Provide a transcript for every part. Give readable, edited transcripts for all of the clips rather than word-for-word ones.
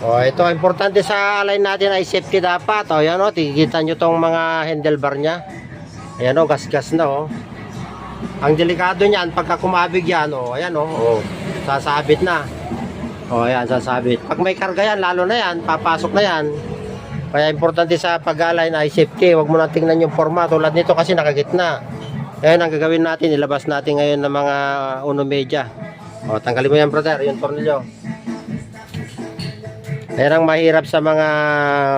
Oh, ito importante sa align natin ay safety dapat. Oh, yan oh, tikita nyo tong mga handlebar niya. Ayan oh, gas-gas na oh. Ang delikado niyan pagka kumabig yan oh, ayan oh, oh, sasabit na. Oh, ayan, sasabit. Pag may karga yan, lalo na yan, papasok na yan. Kaya importante sa pag-align ay safety. Huwag mo na tingnan yung forma. Tulad nito kasi nakagitna. Ayan, ang gagawin natin, ilabas natin ngayon ng mga uno media. O, tanggalin mo yan, brother, yung tornilyo. Ayan ang mahirap sa mga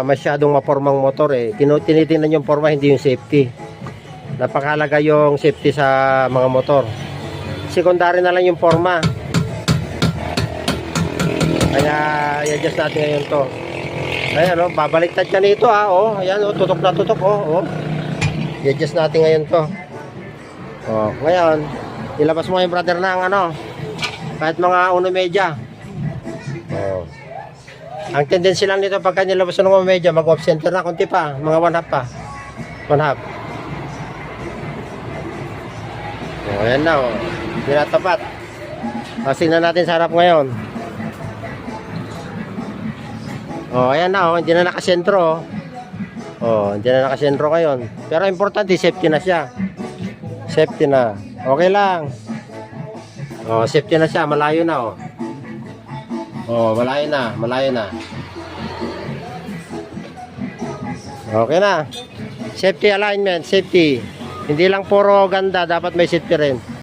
masyadong mapormang motor eh. Tinitingnan yung forma, hindi yung safety. Napakahalaga yung safety sa mga motor. Secondary na lang yung forma. Kaya i-adjust natin ngayon to. Ayan o, babaliktad ka nito ha. O, ayan o, tutok na tutok o. I-adjust natin ngayon to. O, ngayon, ilabas mo yung brother ng ano, kahit mga uno media. O. Ang tendency lang nito pagka nilabas mo ng uno media, mag-off center na, konti pa, mga 1/2 pa. 1/2. O, ayan na o. Hindi na tapat. Tingnan natin sa harap ngayon. Oh, ayan na oh, hindi na nakasentro oh. Oh, hindi na nakasentro ngayon. Pero importante, safety na siya. Safety na. Okay lang. Oh, safety na siya, malayo na oh. Oh, malayo na, malayo na. Okay na. Safety alignment, safety. Hindi lang puro ganda, dapat may safety rin.